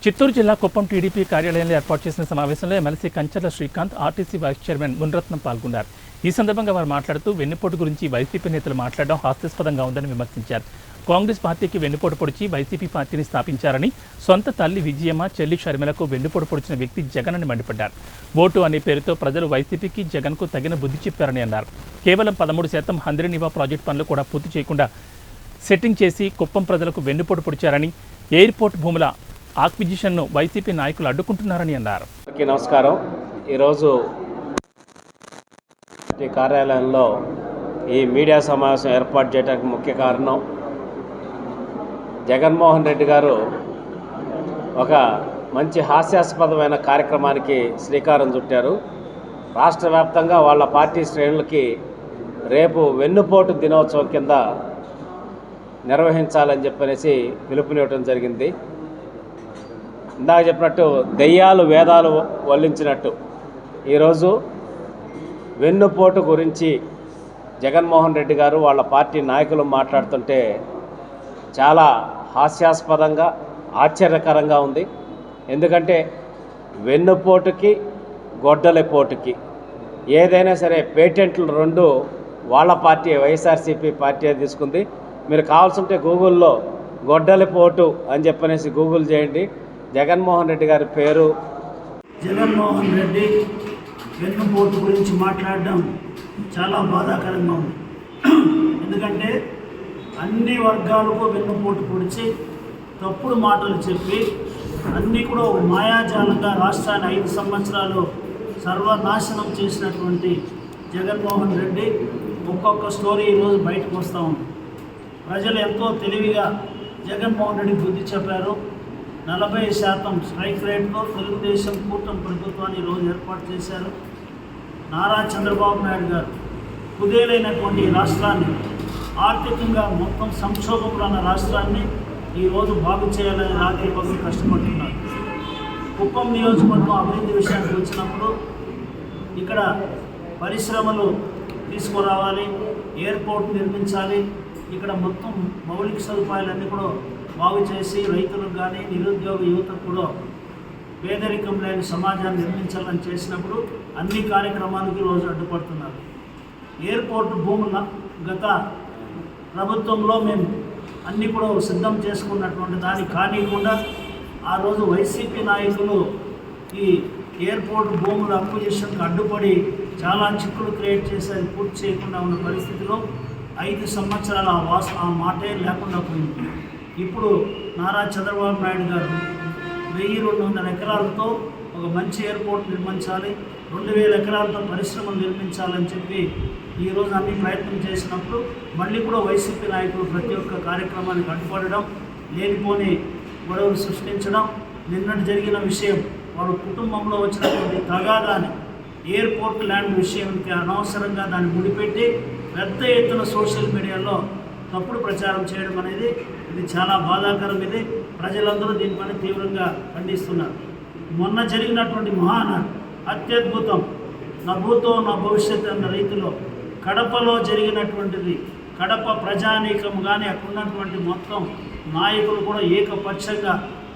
చిత్తూరు జిల్లా కుప్పం టీడీపీ కార్యాలయంలో ఏర్పాటు చేసిన సమావేశంలో MLC Kancharla Srikanth, RTC vice chairman Muniratnam పాల్గొన్నారు. ఈ సందర్భంగా వారు మాట్లాడుతూ వెన్నుపోటు గురించి వైసీపీ నేతలు మాట్లాడడం హాస్యాస్పదంగా ఉందని విమర్శించారు. కాంగ్రెస్ పార్టీకి వెన్నుపోటు పొడిచి వైసీపీ పార్టీని స్థాపించారని, సొంత తల్లి విజయమ్మ, చెల్లి షర్మిలకు వెన్నుపోటు పొడిచిన వ్యక్తి జగన్ అని మండిపడ్డారు. ఓటు అనే పేరుతో ప్రజలు వైసీపీకి, జగన్కు తగిన బుద్ధి చెప్పారని అన్నారు. కేవలం 13% హంద్రీనివా ప్రాజెక్టు పనులు కూడా పూర్తి చేయకుండా సెట్టింగ్ చేసి కుప్పం ప్రజలకు వెన్నుపోటు పొడిచారని, ఎయిర్పోర్ట్ భూముల ఆక్విజిషన్ను వైసీపీ నాయకులు అడ్డుకుంటున్నారని అన్నారు. నమస్కారం. ఈరోజు కార్యాలయంలో ఈ మీడియా సమావేశం ఏర్పాటు చేయడానికి ముఖ్య కారణం, జగన్మోహన్ రెడ్డి గారు ఒక మంచి హాస్యాస్పదమైన కార్యక్రమానికి శ్రీకారం చుట్టారు. రాష్ట్ర వ్యాప్తంగా వాళ్ళ పార్టీ శ్రేణులకి రేపు వెన్నుపోటు దినోత్సవం కింద నిర్వహించాలని చెప్పనేసి పిలుపునివ్వడం జరిగింది. ఇందాక చెప్పినట్టు దెయ్యాలు వేదాలు వల్లించినట్టు ఈరోజు వెన్నుపోటు గురించి జగన్మోహన్ రెడ్డి గారు వాళ్ళ పార్టీ నాయకులు మాట్లాడుతుంటే చాలా హాస్యాస్పదంగా, ఆశ్చర్యకరంగా ఉంది. ఎందుకంటే వెన్నుపోటుకి, గొడ్డలిపోటుకి ఏదైనా సరే పేటెంట్లు రెండు వాళ్ళ పార్టీ వైఎస్ఆర్సీపీ పార్టీ తీసుకుంది. మీరు కావాల్సింటే గూగుల్లో గొడ్డలిపోటు అని చెప్పనేసి గూగుల్ చేయండి. జగన్మోహన్ రెడ్డి గారి పేరు. జగన్మోహన్ రెడ్డి వెన్నుపోటు గురించి మాట్లాడడం చాలా బాధాకరంగా ఉంది. ఎందుకంటే అన్ని వర్గాలకు వెన్నుపోటు పొడిచి తప్పుడు మాటలు చెప్పి అన్నీ కూడా ఒక మాయాజాలంగా రాష్ట్రాన్ని 5 సంవత్సరాలు సర్వనాశనం చేసినటువంటి జగన్మోహన్ రెడ్డి ఒక్కొక్క స్టోరీ ఈరోజు బయటకు వస్తూ ఉంది. ప్రజలు ఎంతో తెలివిగా జగన్మోహన్ రెడ్డి బుద్ధి చెప్పారు. 40% స్ట్రైక్ రేట్తో తెలుగుదేశం కూటమి ప్రభుత్వాన్ని ఈరోజు ఏర్పాటు చేశారు. నారా చంద్రబాబు నాయుడు గారు కుదేలైనటువంటి రాష్ట్రాన్ని, ఆర్థికంగా మొత్తం సంక్షోభంలో ఉన్న రాష్ట్రాన్ని ఈరోజు బాగు చేయాలని రాత్రి పగులు కష్టపడుతున్నారు. కుప్పం నియోజకవర్గం అభివృద్ధి విషయానికి వచ్చినప్పుడు ఇక్కడ పరిశ్రమలు తీసుకురావాలి, ఎయిర్పోర్ట్ నిర్మించాలి, ఇక్కడ మొత్తం మౌలిక సదుపాయాలన్నీ కూడా బాగు చేసి రైతులకు కానీ నిరుద్యోగ యువతకు కూడా పేదరికం లేని సమాజాన్ని నిర్మించాలని చేసినప్పుడు అన్ని కార్యక్రమాలకి రోజు అడ్డుపడుతున్నారు. ఎయిర్పోర్ట్ భూముల గత ప్రభుత్వంలో మేము అన్నీ కూడా సిద్ధం చేసుకున్నటువంటి దాన్ని కానివ్వకుండా ఆ రోజు వైసీపీ నాయకులు ఈ ఎయిర్పోర్ట్ భూముల అక్విజిషన్కి అడ్డుపడి చాలా చిక్కులు క్రియేట్ చేసి అది పూర్తి చేయకుండా ఉన్న పరిస్థితిలో 5 సంవత్సరాల ఆ మాటే లేకుండా పోయింది. ఇప్పుడు నారా చంద్రబాబు నాయుడు గారు 1200 ఎకరాలతో ఒక మంచి ఎయిర్పోర్ట్ నిర్మించాలి, 2000 ఎకరాలతో పరిశ్రమలు నిర్మించాలని చెప్పి ఈరోజు అన్ని ప్రయత్నం చేసినప్పుడు మళ్ళీ కూడా వైసీపీ నాయకులు ప్రతి ఒక్క కార్యక్రమానికి అడ్డుపడడం, లేనిపోని గొడవలు సృష్టించడం. నిన్నటి జరిగిన విషయం, వాళ్ళ కుటుంబంలో వచ్చినటువంటి తగాదాన్ని ఎయిర్పోర్ట్ ల్యాండ్ విషయానికి అనవసరంగా దాన్ని ముడిపెట్టి పెద్ద ఎత్తున సోషల్ మీడియాలో తప్పుడు ప్రచారం చేయడం అనేది ఇది చాలా బాధాకరం. ఇది ప్రజలందరూ దీనిపైన తీవ్రంగా ఖండిస్తున్నారు. మొన్న జరిగినటువంటి మహానాడు అత్యద్భుతం, నా భూతో నా భవిష్యత్ అన్న రీతిలో కడపలో జరిగినటువంటిది. కడప ప్రజానీకం కానీ అక్కడ ఉన్నటువంటి మొత్తం నాయకులు కూడా ఏకపక్షంగా